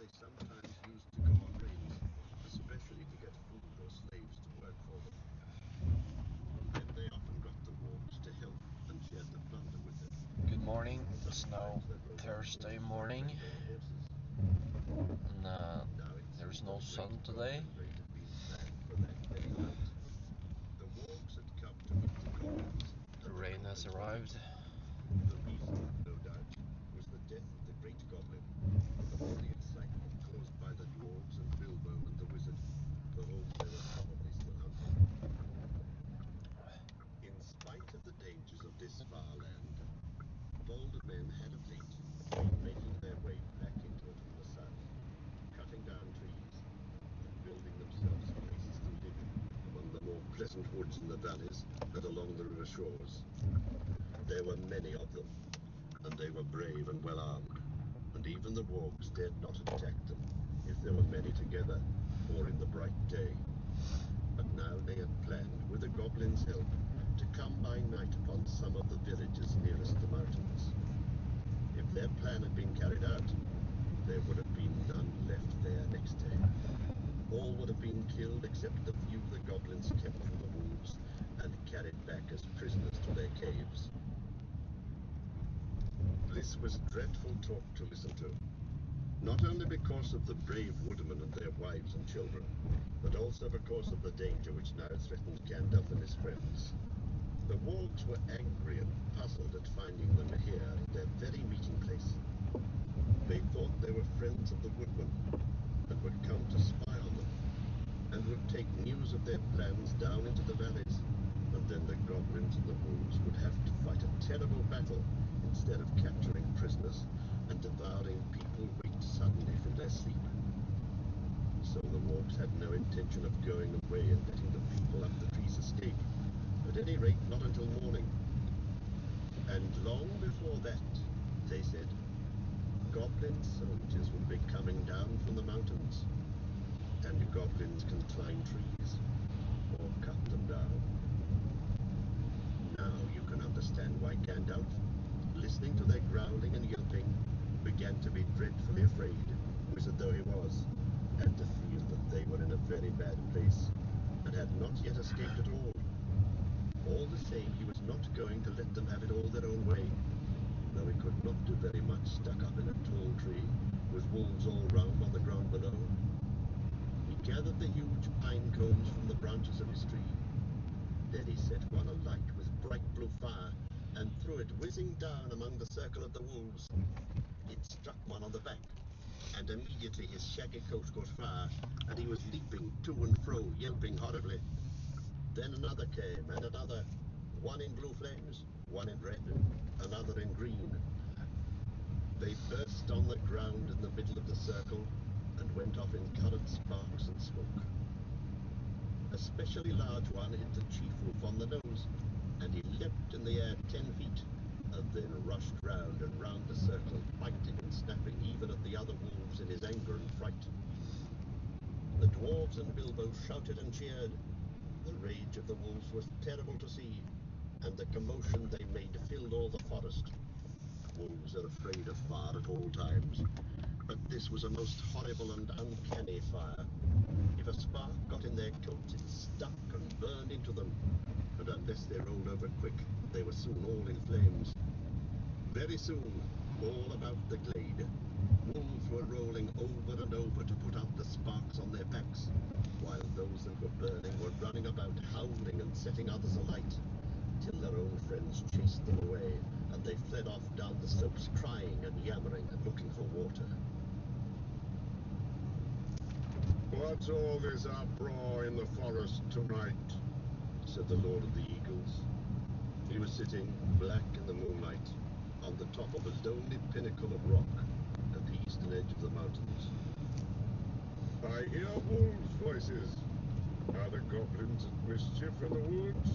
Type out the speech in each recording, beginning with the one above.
they sometimes used to go on raids, especially to get food or slaves to work for them. Then they often got the wargs to help and shared the plunder with them. Good morning. It's now Thursday morning, and there's no sun today. The wargs had come to meet the goblins. The rain has arrived. The reason, no doubt, was the death of the great goblin, but all the excitement caused by the dwarves and Bilbo and the wizard, for whom they were probably still hunting. In spite of the dangers of this far land, bolder men had of late been making their way back into it from the south, cutting down trees and building themselves places to live in among the more pleasant woods in the valleys and along the river shores. There were many of them, and they were brave and well armed, and even the wargs dared not attack them if there were many together or in the bright day. But now they had planned, with the goblins' help, to come by night upon some of the villages nearest the mountains. If their plan had been carried out, there would have been none left there next day. All would have been killed except the few the goblins kept from the wolves and carried back as prisoners to their caves. This was dreadful talk to listen to, not only because of the brave woodmen and their wives and children, but also because of the danger which now threatened Gandalf and his friends. The wargs were angry and puzzled at finding them here at their very meeting place. They thought they were friends of the woodmen and would come to spy on them, and would take news of their plans down into the valleys, and then the goblins and the wolves would have to fight a terrible battle instead of capturing prisoners and devouring people waked suddenly from their sleep. So the wargs had no intention of going away and letting the people up the trees escape, at any rate not until morning. And long before that, they said, goblin soldiers would be coming down from the mountains, and goblins can climb trees or cut them down. Now you can understand why Gandalf, listening to their growling and yelping, began to be dreadfully afraid, wizard though he was, and to feel that they were in a very bad place, and had not yet escaped at all. All the same, he was not going to let them have it all their own way, though he could not do very much stuck up in a tall tree, with wolves all round on the ground below. He gathered the huge pine cones from the branches of his tree. Then he set one alight with bright blue fire, and threw it whizzing down among the circle of the wolves. It struck one on the back, and immediately his shaggy coat caught fire, and he was leaping to and fro, yelping horribly. Then another came, and another, one in blue flames, one in red, another in green. They burst on the ground in the middle of the circle, and went off in coloured sparks and smoke. A specially large one hit the chief wolf on the nose, and he leapt in the air 10 feet, and then rushed round and round the circle, biting and snapping even at the other wolves in his anger and fright. The dwarves and Bilbo shouted and cheered. The rage of the wolves was terrible to see, and the commotion they made filled all the forest. Wolves are afraid of fire at all times, but this was a most horrible and uncanny fire. If a spark got in their coats, it stuck and burned into them, and unless they rolled over quick, they were soon all in flames. Very soon, all about the glade, wolves were rolling over and over to put out the sparks on their backs, while those that were burning were running about howling and setting others alight, till their own friends chased them away, and they fled off down the slopes crying and yammering and looking for water. What's all this uproar in the forest tonight? Said the Lord of the Eagles. He was sitting, black in the moonlight, on the top of a lonely pinnacle of rock at the eastern edge of the mountains. I hear wolves' voices. Are the goblins at mischief in the woods?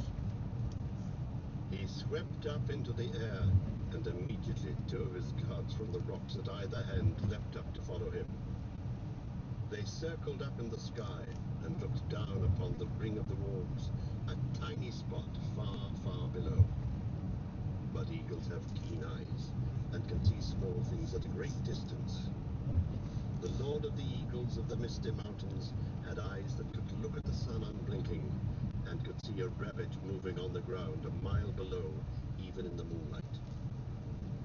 He swept up into the air, and immediately 2 of his guards from the rocks at either hand leapt up to follow him. They circled up in the sky and looked down upon the ring of the wolves, a tiny spot far, far below. But eagles have keen eyes and can see small things at a great distance. The Lord Lord of the Eagles of the Misty Mountains had eyes that could look at the sun unblinking and could see a rabbit moving on the ground a mile below, even in the moonlight.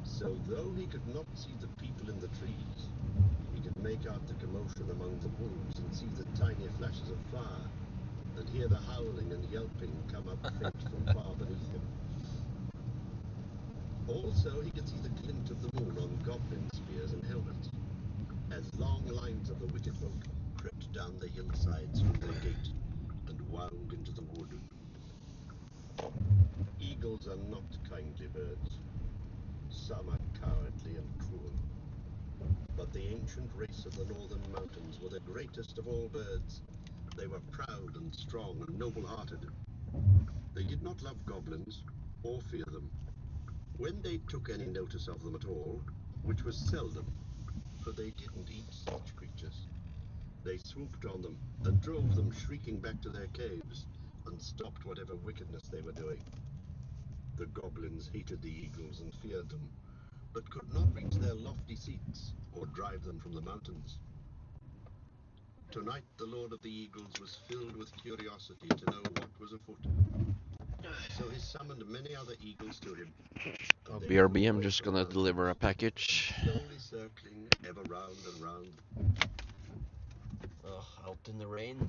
So though he could not see the people in the trees, he could make out the commotion among the wolves and see the tiny flashes of fire and hear the howling and yelping come up faint from far beneath him. Also, he could see the glint of the moon on goblin spears and helmets, as long lines of the wicked folk crept down the hillsides from their gate and wound into the wood. Eagles are not kindly birds. Some are cowardly and cruel. But the ancient race of the northern mountains were the greatest of all birds. They were proud and strong and noble-hearted. They did not love goblins or fear them. When they took any notice of them at all, which was seldom, for they didn't eat such creatures, they swooped on them and drove them shrieking back to their caves and stopped whatever wickedness they were doing. The goblins hated the eagles and feared them, but could not reach their lofty seats or drive them from the mountains. Tonight the Lord of the Eagles was filled with curiosity to know what was afoot. So he summoned many other eagles to him. Oh, and they BRB, flew I'm away just from gonna the deliver a mountains, package. slowly circling ever round and round. Out in the rain.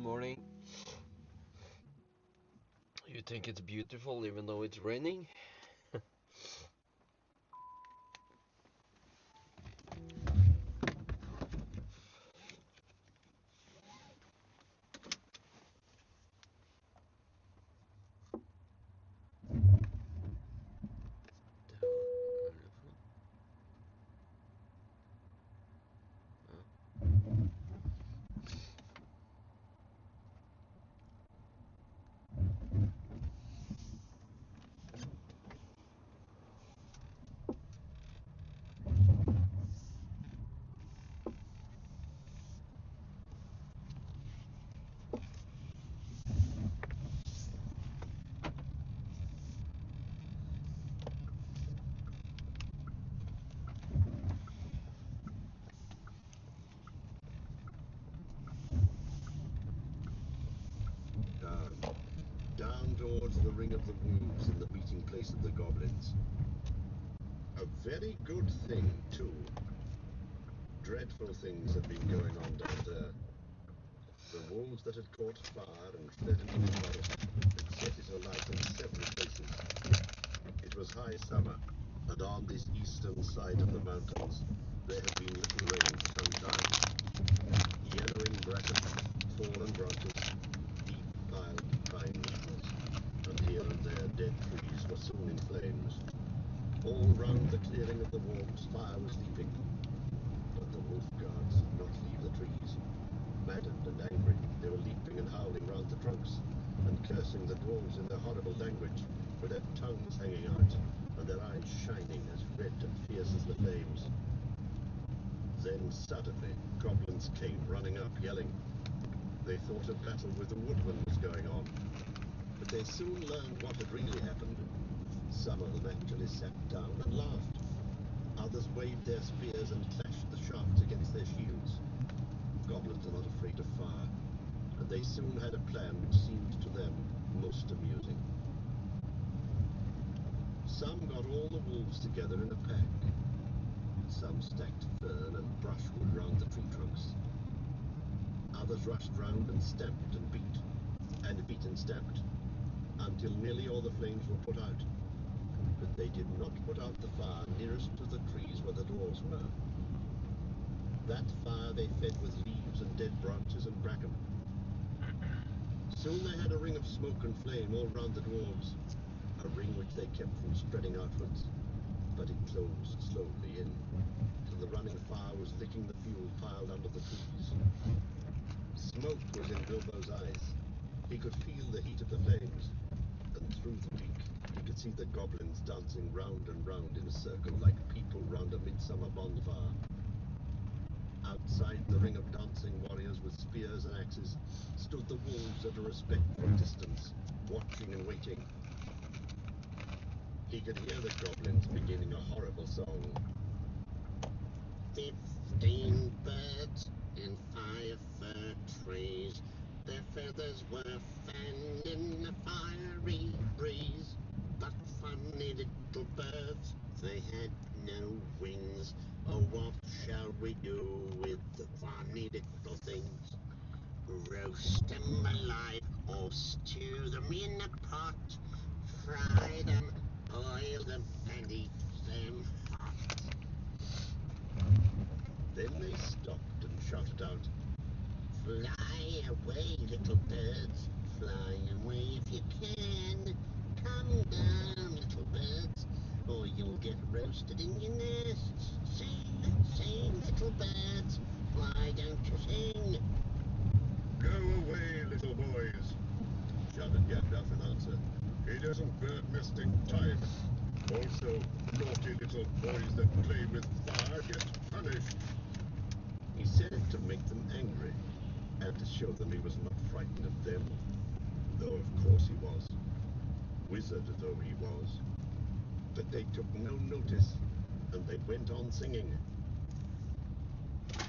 morning. You think it's beautiful even though it's raining? Down towards the ring of the wolves and the meeting place of the goblins. A very good thing, too. Dreadful things had been going on down there. The wolves that had caught fire and fled into the forest had set it alight in several places. It was high summer, and on this eastern side of the mountains there had been little rain for some time. Yellowing bracken, fallen branches, deep-piled pine needles, and here and there dead trees were soon in flames. All round the clearing of the wolves fire was leaping, but the wolf guards did not leave the trees. Maddened and angry, they were leaping and howling round the trunks, and cursing the dwarves in their horrible language, with their tongues hanging out, and their eyes shining as red and fierce as the flames. Then suddenly, goblins came running up, yelling. They thought a battle with the woodmen was going on, but they soon learned what had really happened. Some of them actually sat down and laughed. Others waved their spears and clashed the shafts against their shields. Goblins are not afraid of fire, and they soon had a plan which seemed to them most amusing. Some got all the wolves together in a pack. Some stacked fern and brushwood round the tree trunks. Others rushed round and stamped and beat and stamped, until nearly all the flames were put out. But they did not put out the fire nearest to the trees where the dwarves were. That fire they fed with leaves and dead branches and bracken. Soon they had a ring of smoke and flame all round the dwarves, a ring which they kept from spreading outwards, but it closed slowly in, till the running fire was licking the fuel piled under the trees. Smoke was in Bilbo's eyes. He could feel the heat of the flames, and through the leak he could see the goblins dancing round and round in a circle like people round a midsummer bonfire. Outside the ring of dancing warriors with spears and axes stood the wolves at a respectful distance, watching and waiting. He could hear the goblins beginning a horrible song. 15 birds in 5 fir trees, their feathers were fanned in a fiery breeze. But funny little birds, they had no wings. Oh, what shall we do with the funny little things? Roast them alive or stew them in a pot. Fry them, boil them, and eat them hot. Then they stopped and shouted out, Fly away, little birds, fly away if you can. Come down, little birds, or you'll get roasted in your nests. Sing, sing, little birds, why don't you sing? Go away, little boys, shouted Gandalf in answer. It isn't bird nesting time. Also, naughty little boys that play with fire get punished. He said it to make them angry, and to show them he was not frightened of them, though of course he was, wizard though he was. But they took no notice, and they went on singing.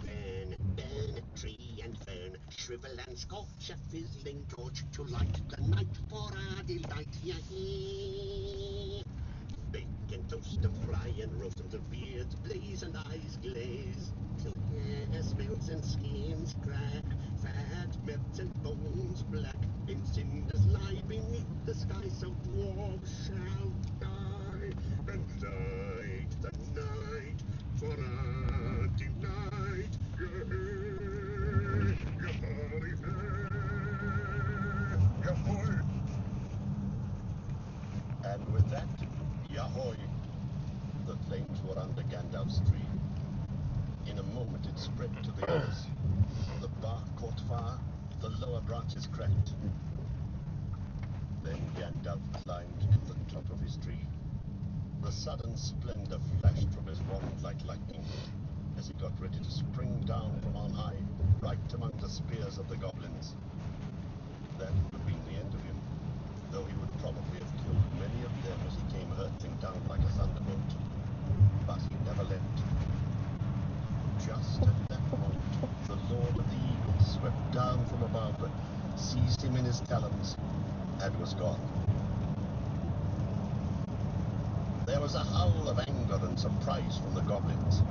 Burn, burn, tree and fern, shrivel and scorch, a fizzling torch to light the night for our delight. Yahee! Bake and toast and fry and roast until beards blaze and eyes glaze, till hair melts and skins crack, fat melts and bones black in cinders lie beneath the sky, so dwarves shall die, and light the night for a delight. Yahoo! Yahoo! And with that, Yahoy, the flames were under Gandalf's tree. In a moment it spread to the others. The bark caught fire, the lower branches cracked. Then Gandalf climbed to the top of his tree. The sudden splendor flashed from his wand like lightning as he got ready to spring down from on high, right among the spears of the goblins. That would have been the end of him, though he would probably have killed many of them as he came hurtling down like a thunderbolt. But he never leapt. Just at that moment, the Lord of the Eagles swept down from above, seized him in his talons, and was gone. There was a howl of anger and surprise from the goblins.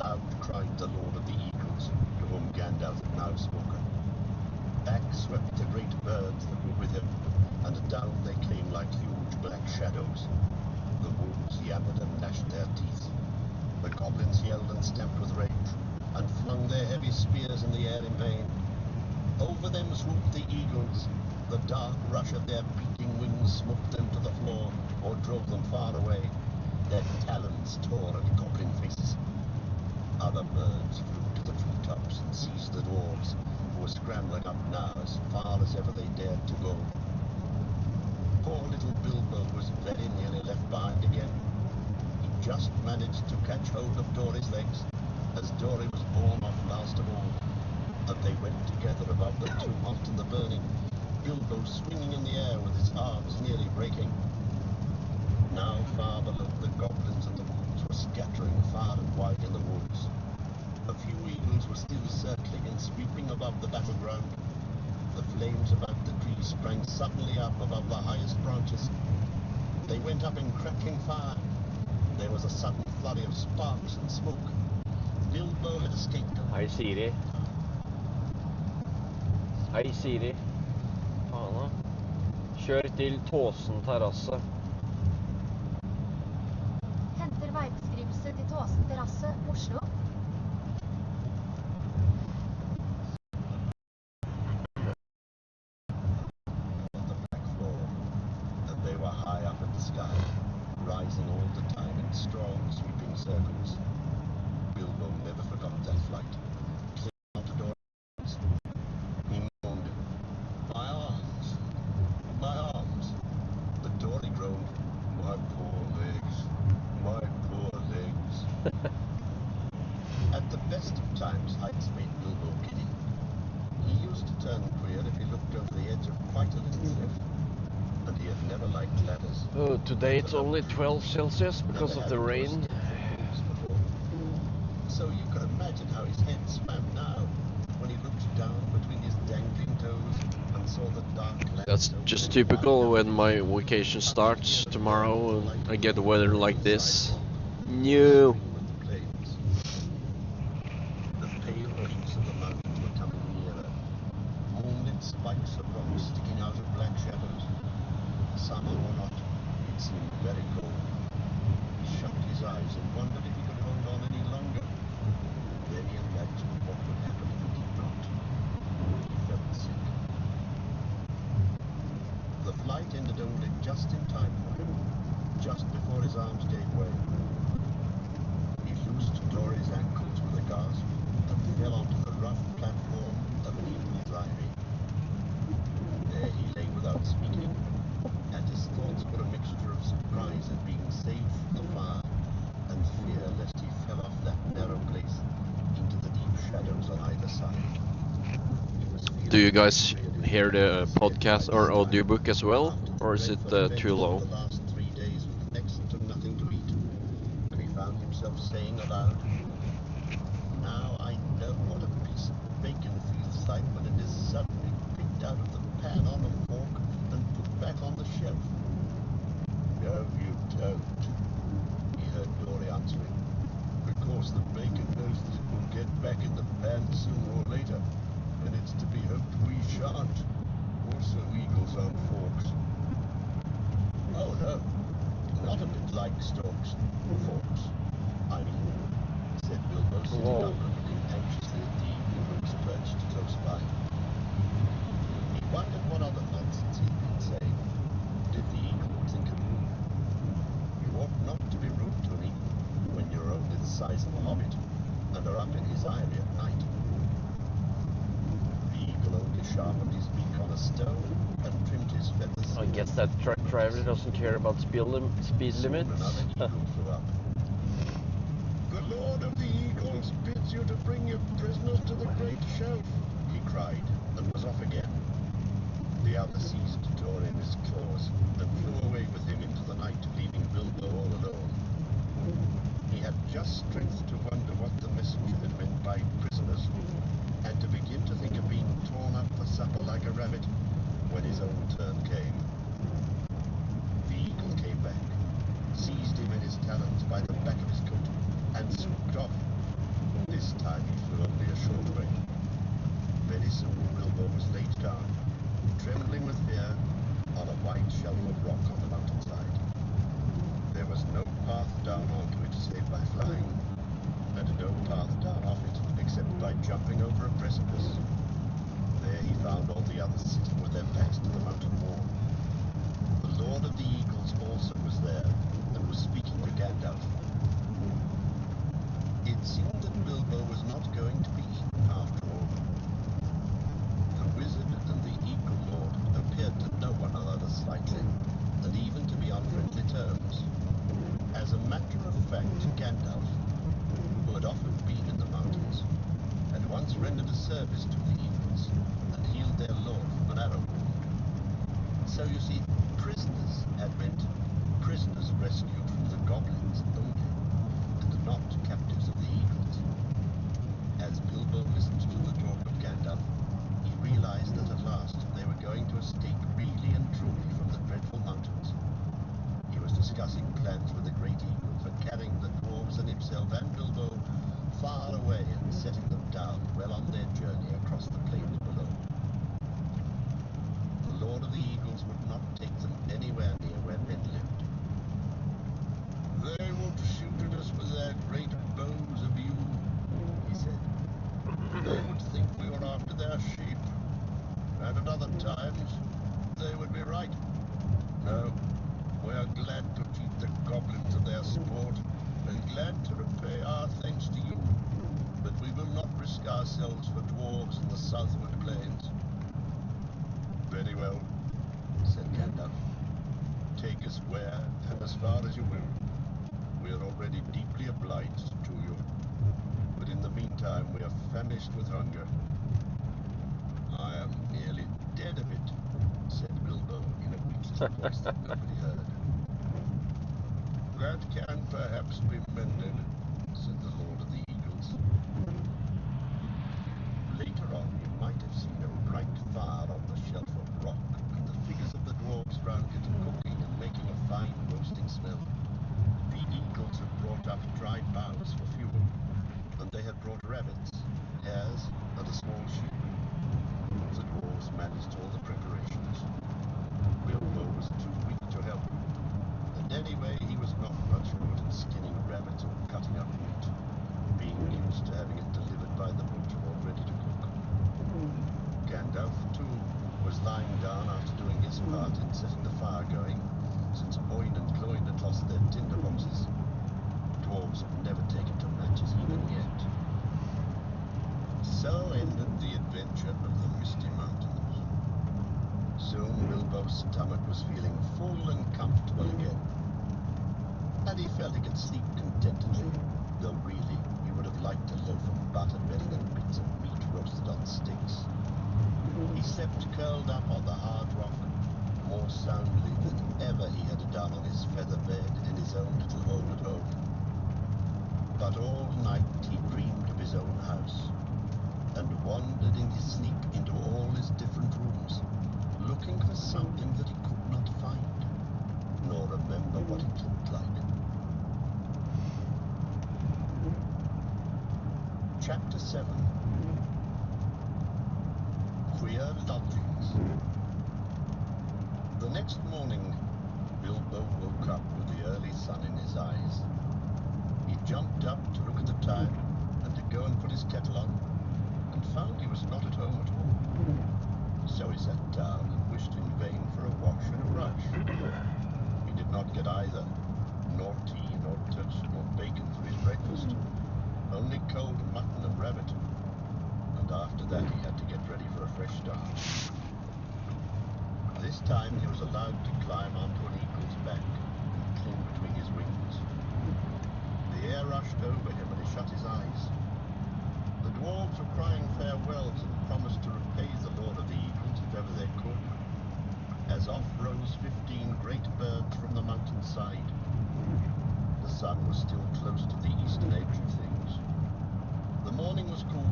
Loud cried the Lord of the Eagles, to whom Gandalf had now spoken. Back swept the great birds that were with him, and down they came like huge black shadows. The wolves yammered and gnashed their teeth. The goblins yelled and stamped with rage, and flung their heavy spears in the air in vain. Over them swooped the eagles. The dark rush of their beating wings smote them to the floor, or drove them far away. Their talons tore at goblin faces. Other birds flew to the treetops and seized the dwarves, who were scrambling up now as far as ever they dared to go. Poor little Bilbo was very nearly left behind again. He just managed to catch hold of Dory's legs, as Dory was borne off last of all, and they went together above the tumult and the burning, Bilbo swinging in the air with his arms nearly breaking. Now far below, the goblins and the wolves were scattering far and wide in the woods. A few eagles were still circling and sweeping above the battleground. The flames about the trees sprang suddenly up above the highest branches. They went up in crackling fire. There was a sudden flurry of sparks and smoke. Bilbo had escaped. Hei, Siri. Hei, Siri. Faen da. Kjør til Tåsen terrasse. Henter veibeskrivelse til Tåsen terrasse, Oslo. On the black floor, and they were high up in the sky, rising all the time in strong, sweeping circles. Bilbo never forgot that flight. Clinging onto Dory's, he moaned, "My arms! My arms!" But Dory groaned, "My poor legs! My poor legs!" At the best of times, heights made Bilbo giddy. He used to turn queer if he looked over the edge of quite a little cliff, and he had never liked ladders. Oh, today it's only 12 Celsius because of the rain. So you can imagine how his head swam now when he looked down between his dangling toes and saw the dark land. That's just typical when my vacation starts tomorrow and I get weather like this. No. The pale peaks of the mountains were coming nearer. Moonlit spikes of rock sticking out of black shadows. Summer or not, it seemed very cold. He shut his eyes and wondered if he could hold on any longer. Then he imagined what would happen if he did not. He felt sick. The flight ended only just in time for him, just before his arms gave way. He loosed Dory's ankles with a gasp and fell onto the rough platform of Eagle's Ivy. There he lay without speaking, and his thoughts were a mixture of surprise at being saved from the fire and fear lest he fell off that narrow place into the deep shadows on either side. He was feeling Do you guys really hear the podcast or audiobook as well? Or is it too low? The last 3 days with next to nothing to eat, and he found himself saying aloud, "Now I know what a piece of bacon feels like when it is suddenly picked out of the pan on a fork and put back on the shelf." "No, you don't," he heard Dory answering. "Because the bacon knows that it will get back in the pan sooner or later, and it's to be hoped we shan't." like storks, folks. I mean, said Bilbo, sitting Whoa. up and looking anxiously at the eagle who was perched close by. He wondered what other nonsense he'd been saying. Did the eagle think of him? You ought not to be rude to an eagle when you're only the size of a hobbit and are up in his eyrie at night. The eagle only sharpened his beak on a stone and trimmed his feathers. I guess that truck driver doesn't care about speed Soon limits. another eagle flew up. The Lord of the Eagles bids you to bring your prisoners to the great shelf. He cried, and was off again. The other seized Tor in his claws and flew away with him into the night, leaving Bilbo all alone. He had just strength to wonder what the messenger had meant by prisoners, and to begin to think of being torn up for supper like a rabbit, when his own turn came. The eagle came back, seized him in his talons by the back of his coat, and swooped off. This time he flew only a short way. Very soon Bilbo was laid down, trembling with fear, on a wide shelf of rock on the mountainside. There was no path down onto it save by flying, and no path down off it except by jumping over a precipice. There he found all the others sitting with their backs to the mountain wall. The Lord of the Eagles also was there, and was speaking to Gandalf. It seemed that Bilbo was not going to be eaten after all. The wizard and the Eagle Lord appeared to know one another slightly, and even to be on friendly terms. As a matter of fact, Gandalf, who had often been in the mountains, had once rendered a service to the Eagles and healed their lord from an arrow wound. So you see, prisoners had meant prisoners rescued from the goblins only, and not captives of the Eagles. As Bilbo listened to the talk of Gandalf, he realized that at last they were going to escape really and truly from the dreadful mountains. He was discussing plans with the great eagle for carrying the dwarves and himself and Bilbo far away and setting them down well on their journey across the plains below. The Lord of the Eagles would not take them anywhere near where men lived. They would shoot at us with their great bows of yew, He said, They would think we were after their sheep, and at other times they would be right. No, we are glad to cheat the goblins of their sport, and glad to repay our thanks to you, but we will not risk ourselves for dwarves in the southward plains. very well, said Gandalf. Take us where and as far as you will. We are already deeply obliged to you, but in the meantime we are famished with hunger. I am nearly dead of it, said Bilbo in a weak voice that nobody heard. That can perhaps be mended, Said the Lord of the Eagles. Later on, you might have seen a bright fire on the shelf of rock, and the figures of the dwarves round it cooking and making a fine roasting smell. The eagles had brought up dried boughs for fuel, and they had brought rabbits, hares, and a small sheep. The dwarves managed all the preparations. Bilbo was too weak to help, and anyway he was not much good at skinning a rabbit or cutting up meat, being used to having it delivered by the butcher all ready to cook. Gandalf, too, was lying down after doing his part in setting the fire going, since Oin and Gloin had lost their tinder boxes. Dwarves have never taken to matches even yet. So ended the adventure of the Misty Mountains. Soon Bilbo's stomach was feeling full and comfortable again, and he felt he could sleep contentedly, though really he would have liked a loaf of butter better than bits of meat roasted on sticks. He slept curled up on the hard rock, more soundly than ever he had done on his feather bed in his own little home at home. But all night he dreamed of his own house, and wandered in his sleep into all his different rooms, looking for something that he could not find, nor remember what it looked like. Chapter 7. Queer Lodgings. The next morning, Bilbo woke up with the early sun in his eyes. He jumped up to look at the time and to go and put his kettle on, and found he was not at home at all. So he sat down and wished in vain for a wash and a brush. He did not get either, nor tea, nor toast, nor bacon for his breakfast, only cold mutton and rabbit. And after that he had to get ready for a fresh start. This time he was allowed to climb onto an eagle's back and cling between his wings. The air rushed over him and he shut his eyes. The dwarves were crying farewells and promised to repay the Lord of the Eagles if ever they could. As off rose 15 great birds from the mountainside. The sun was still close to the eastern edge of things. The morning was cool,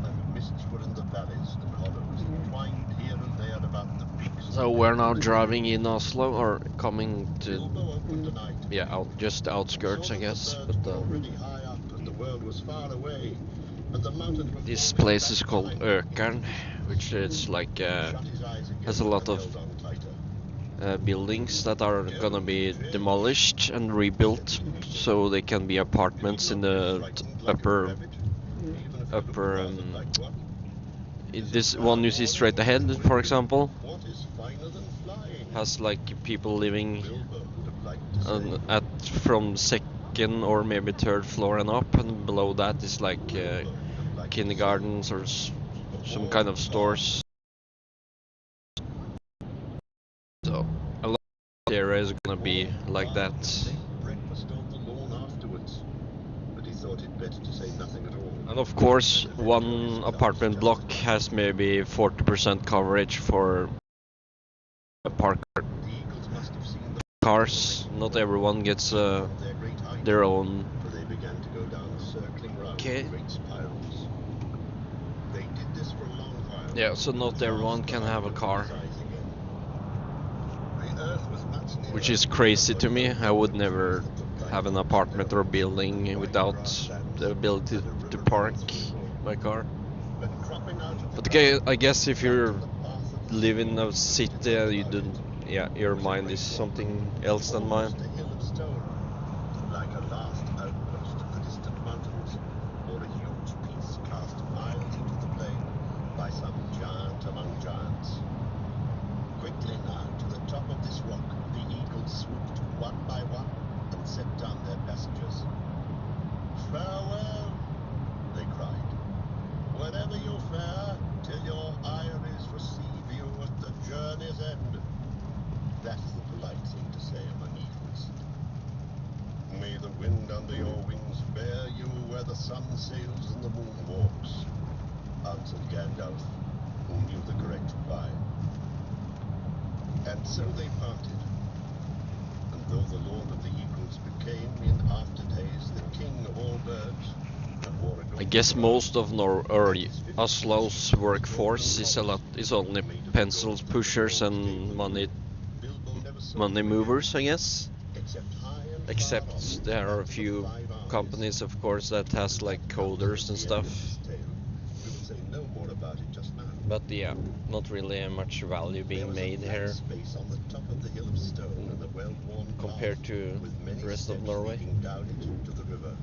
and mists were in the valleys and hollows, twined here and there about the peaks. So we're now driving in Oslo, or coming to, Bilbo opened an eye to yeah, just the outskirts, I guess. But already high up, and the world was far away, and the mountains were this falling place back is called behind him. Økern, which is like Shut his eyes again has a lot and of held on tighter. buildings that are gonna be demolished and rebuilt, so they can be apartments in the upper. This one you see straight ahead, for example, What is finer than flying? has like people living Bilbo would have liked to say. at from second or maybe third floor and up, and below that is like Bilbo would have liked to kindergartens or some kind of stores. So a lot of the area is gonna be like that. Breakfast on the lawn afterwards, but he thought it better to say nothing at all. And of course, one apartment block has maybe 40% coverage for a park The eagles must have seen the cars. Not everyone gets their great height, their own. for they began to go down a circling round Okay. in great spirals. They did this for a long while. Yeah, so not everyone can have a car, The earth was much nearer, which is crazy to me. I would never have an apartment or building without the ability to park my car. but cropping out of the But okay, I guess if you the path of live in a city, you don't. Yeah, your mind is something else than mine. almost a hill of stone, like a last outpost of the distant mountains, or a huge piece cast miles into the plain by some giant among giants. Quickly now, to the top of this rock, the eagles swooped one by one and set down their passengers. Farewell, they cried. Wherever you fare, till your eyries receive you at the journey's end. That is the polite thing to say among eagles. May the wind under your wings bear you where the sun sails and the moon walks, answered Gandalf, who knew the correct reply. And so they parted. And though the Lord of the Eagles became in after days the king of all birds, and wore a I golden guess crown, most of Oslo's workforce is only pencil pushers and money Bilbo never saw money him movers, I guess. except high and far Except off, there are a with few 5 eyes. companies, of course, that has like coders and stuff. We will say no more about it just now. But yeah, not really much value There being was a made flat here space on the top of the hill of stone and a well-worn compared path to with many the rest of steps Norway. leading down it to the river,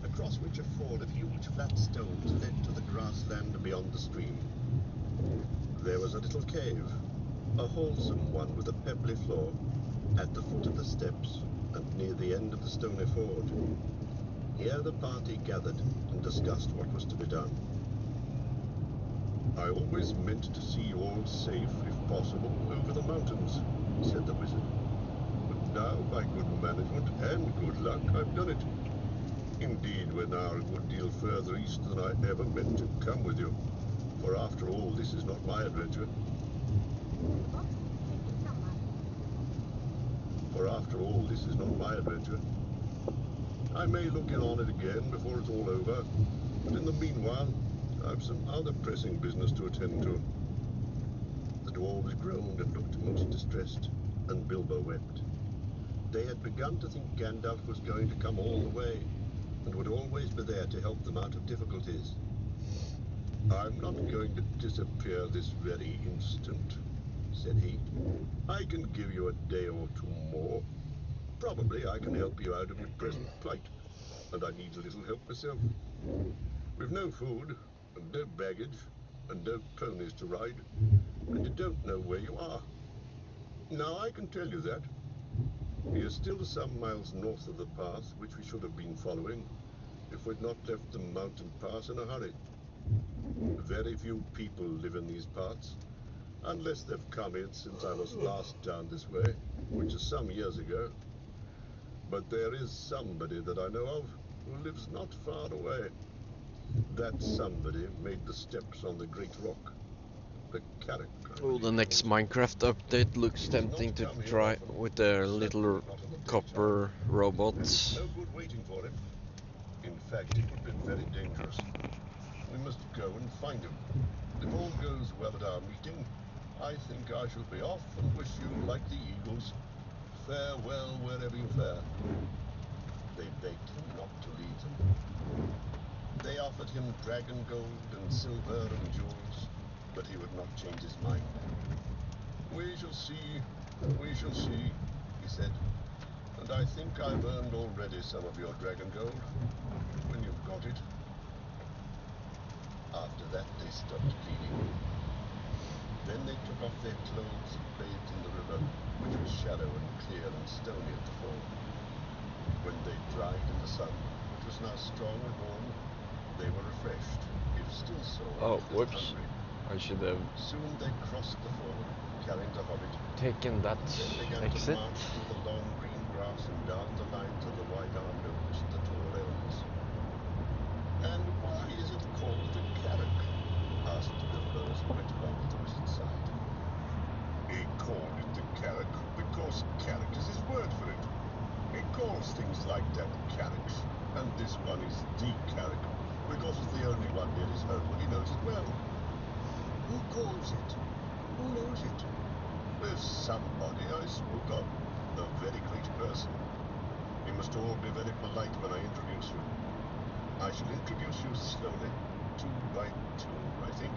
across which a ford of huge flat stones led to the grassland beyond the stream. There was a little cave, a wholesome one with a pebbly floor, at the foot of the steps and near the end of the stony ford. Here the party gathered and discussed what was to be done. I always meant to see you all safe, if possible, over the mountains, said the wizard. But now, by good management and good luck, I've done it. Indeed, we're now a good deal further east than I ever meant to come with you. For after all, this is not my adventure. For after all, this is not my adventure. I may look in on it again before it's all over, but in the meanwhile, I've some other pressing business to attend to. The dwarves groaned and looked most distressed, and Bilbo wept. They had begun to think Gandalf was going to come all the way, and would always be there to help them out of difficulties. I'm not going to disappear this very instant, said he. I can give you a day or two more. Probably I can help you out of your present plight, and I need a little help myself. We've no food, and no baggage, and no ponies to ride, and you don't know where you are. Now I can tell you that. You're still some miles north of the path which we should have been following if we'd not left the mountain pass in a hurry. Very few people live in these parts, unless they've come in since I was last down this way, which is some years ago. But there is somebody that I know of who lives not far away. That somebody made the steps on the Great Rock. The Carrack. Oh, the next Minecraft update looks tempting to try with their little copper robots. No good waiting for him. In fact, it would be very dangerous. We must go and find him. If all goes well at our meeting, I think I shall be off and wish you, like the eagles, farewell wherever you fare. They begged him not to leave them. They offered him dragon gold and silver and jewels, but he would not change his mind. We shall see, he said, and I think I've earned already some of your dragon gold, when you've got it. After that they stopped pleading. Then they took off their clothes and bathed in the river, which was shallow and clear and stony at the fall. When they dried in the sun, which was now strong and warm, they were refreshed, if still sore, Oh, and whoops. hungry. I should have Soon they crossed the ford, carrying the hobbit, taken that then began exit. to march through the long green grass and down the line to the white-armed oaks and the tall elms. And why is it called the Carrack? Asked Bilbo as he went along the opposite side. He called it the Carrack because Carrack is his word for it. He calls things like that Carracks, and this one is the Carrack because it's the only one near his home and he knows it well. Who calls it? Who knows it? There's somebody I spoke of, a very great person. You must all be very polite when I introduce you. I shall introduce you slowly, two by two, I think,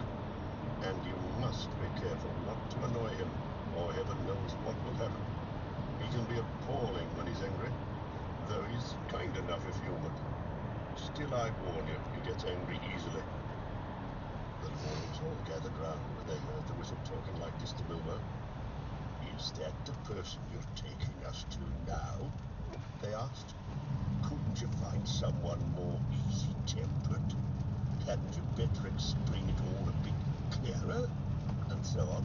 and you must be careful not to annoy him, or heaven knows what will happen. He can be appalling when he's angry, though he's kind enough if humoured. Still, I warn you, he gets angry easily. The dwarves all gathered round when they heard the wizard talking like this to Bilbo. Is that the person you're taking us to now? They asked. Couldn't you find someone more easy-tempered? Hadn't you better explain it all a bit clearer? And so on.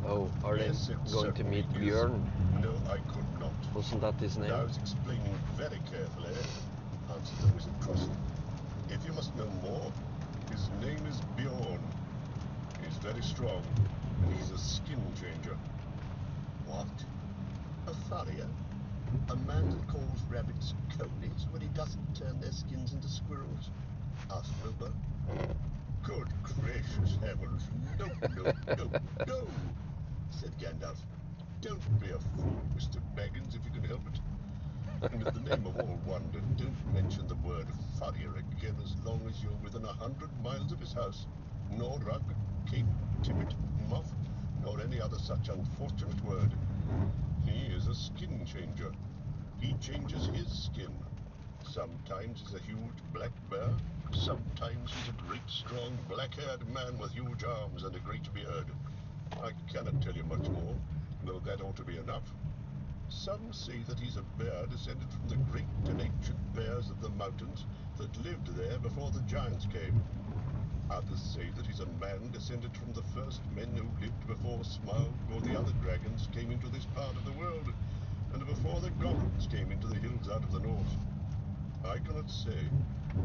Oh, are they Yes, it going to certainly meet is. Björn? No, I could not. Wasn't that his name? I was explaining very carefully, answered the wizard crossly. If you must know more, his name is Bjorn. He's very strong, and he's a skin changer. What? A furrier? A man that calls rabbits conies when he doesn't turn their skins into squirrels? Asked Bilbo. Good gracious heavens, no, said Gandalf. Don't be a fool, Mr. Baggins, if you can help it. And in the name of all wonder, don't mention the word furrier again as long as you're within 100 miles of his house. Nor rug, cape, tippet, muff, nor any other such unfortunate word. He is a skin changer. He changes his skin. Sometimes he's a huge black bear. Sometimes he's a great, strong, black-haired man with huge arms and a great beard. I cannot tell you much more, though that ought to be enough. Some say that he's a bear descended from the great and ancient bears of the mountains that lived there before the giants came. Others say that he's a man descended from the first men who lived before Smaug or the other dragons came into this part of the world, and before the goblins came into the hills out of the north. I cannot say,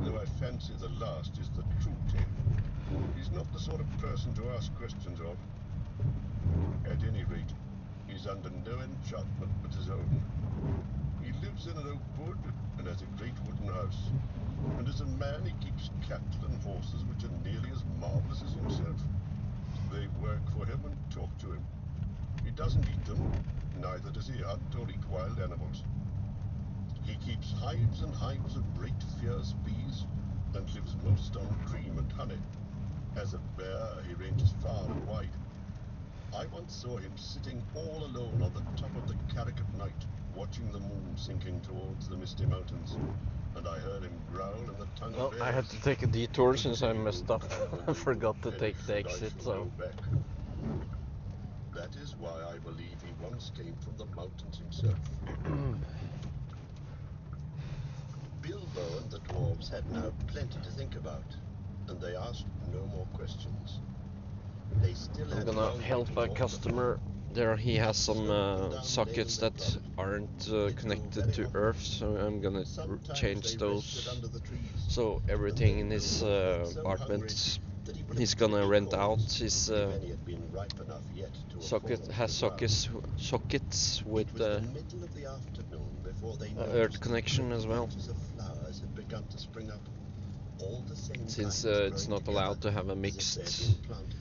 though I fancy the last is the true tale. He's not the sort of person to ask questions of. At any rate, he's under no enchantment but his own. He lives in an oak wood and has a great wooden house. And as a man he keeps cattle and horses which are nearly as marvellous as himself. They work for him and talk to him. He doesn't eat them, neither does he hunt or eat wild animals. He keeps hives and hives of great fierce bees and lives most on cream and honey. As a bear he ranges far and wide. I once saw him sitting all alone on the top of the Carrick at night, watching the moon sinking towards the misty mountains, and I heard him growl in the tongue Well, of bears. I had to take a detour since I messed up. I forgot to take the exit, so... That is why I believe he once came from the mountains himself. Bilbo and the dwarves had now plenty to think about, and they asked no more questions. They still I'm had gonna long way help to a walk the customer. There he has some down sockets lane they that traveled. aren't It connected grew to very Earth, so I'm gonna Sometimes change they rested those. under the trees, So and everything then in his Bilbo felt so hungry apartment, that he would he's have gonna eaten rent acorns out his if any had been ripe enough yet to socket have fallen has to the ground. sockets It with was the middle of the afternoon before they Earth noticed connection that as well, patches of flowers had begun to spring up, all the same since kinds it's growing not allowed to have a together as if they had mixed been planted.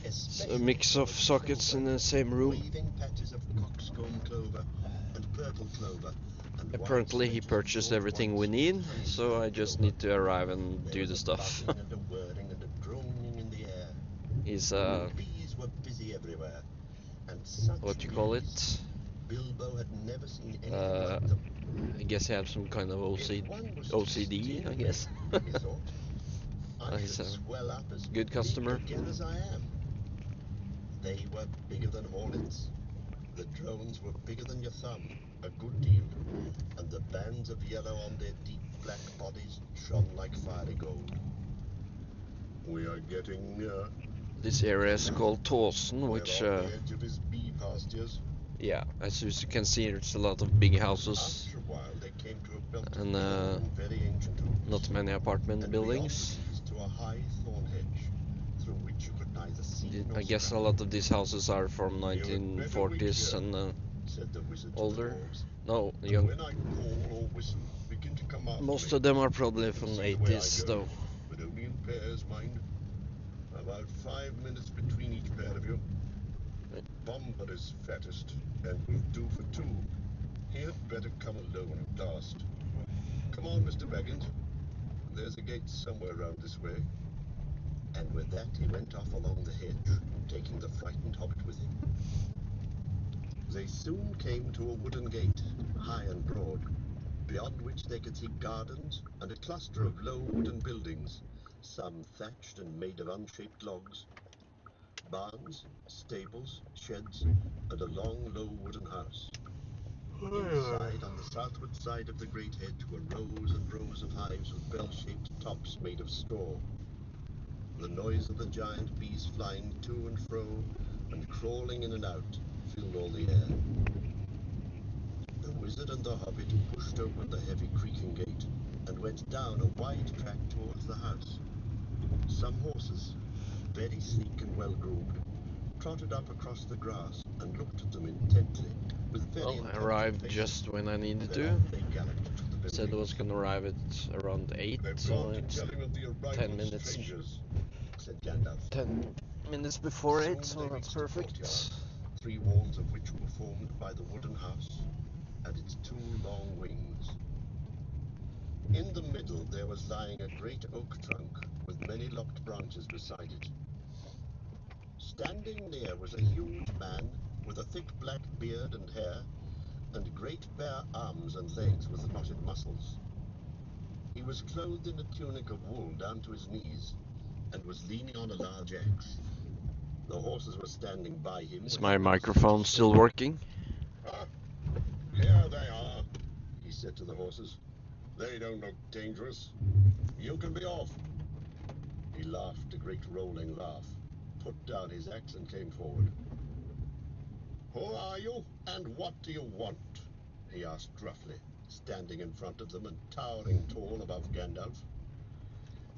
a Especially mix of was sockets clover, in the same room. waving patches of coxcomb clover and purple clover and wild Apparently he stretches of purchased broad everything white we need, honeysuckle so I just clover. need to arrive and There do was the a stuff. buzzing and a whirring and a droning in the air. He's Bees were busy everywhere, and such what you bees. call it? Bilbo had never seen anything like them. I guess he has some kind of If one was to OCD, sting I me, guess. he thought, I He's should a swell up as good big customer. again as I am. They were bigger than hornets. The drones were bigger than your thumb, a good deal, and the bands of yellow on their deep black bodies shone like fiery gold. We are getting near. This area is called Tåsen, which, We're on the edge of his bee pastures. yeah, as you can see, there's a lot of big houses After a while, they came to a belt of and long, very ancient oaks, not many apartment and buildings. beyond these to a high thorn hedge, through which you could neither see nor I guess a scratch. lot of these houses are from You had better wait 1940s here, and said the wizard to the older. dwarves. No, And young. when I call or whistle, begin to come after Most me. of them are probably You can from see the way I 80s, go, though. but only in pairs, mind. About 5 minutes between each pair of you. Bomber is fattest, and will do for two. He had better come alone at last. Come on, Mr. Baggins. There's a gate somewhere round this way. And with that he went off along the hedge, taking the frightened hobbit with him. They soon came to a wooden gate, high and broad, beyond which they could see gardens and a cluster of low wooden buildings, some thatched and made of unshaped logs, barns, stables, sheds, and a long, low wooden house. Inside, on the southward side of the great hedge, were rows and rows of hives with bell-shaped tops made of straw. The noise of the giant bees flying to and fro and crawling in and out filled all the air. The wizard and the hobbit pushed open the heavy creaking gate and went down a wide track towards the house. Some horses, very sleek and well-groomed, trotted up across the grass and looked at them intently with very Well, I intelligent arrived faces. just when I needed Then to. off they galloped to the Said I building. was gonna arrive at around 8, They've so gone to it's tell him of the arrival 10 of minutes. strangers. Said Gandalf. 10 minutes before Soon 8, so they that's reached a perfect. courtyard, 3 walls of which were formed by the wooden house and its 2 long wings. In the middle there was lying a great oak trunk with many lopped branches beside it. Standing near was a huge man with a thick black beard and hair, and great bare arms and legs with knotted muscles. He was clothed in a tunic of wool down to his knees, and was leaning on a large axe. The horses were standing by him. Is with my their noses microphone to still stone. working? Ah, here they are, he said to the horses. They don't look dangerous. You can be off. He laughed a great rolling laugh, put down his axe and came forward. Who are you, and what do you want? He asked gruffly, standing in front of them and towering tall above Gandalf.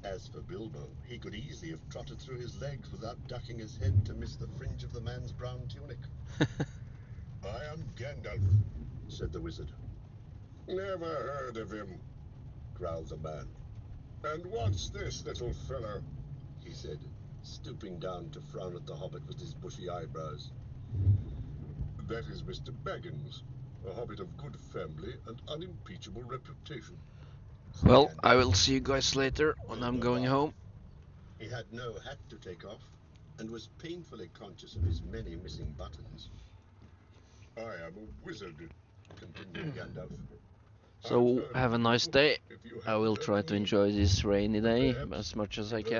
As for Bilbo, he could easily have trotted through his legs without ducking his head to miss the fringe of the man's brown tunic. I am Gandalf. Said the wizard. Never heard of him. Growled the man. And what's this little fellow? He said, stooping down to frown at the hobbit with his bushy eyebrows. That is Mr. Baggins, a hobbit of good family and unimpeachable reputation. Said Well, Gandalf. I will see you guys later when I'm Bilbo going laughed. home. He had no hat to take off, and was painfully conscious of his many missing buttons. I am a wizard. Continued Gandalf. So have a nice day. If you I have will learned try to me, enjoy this rainy day perhaps as much as I you can.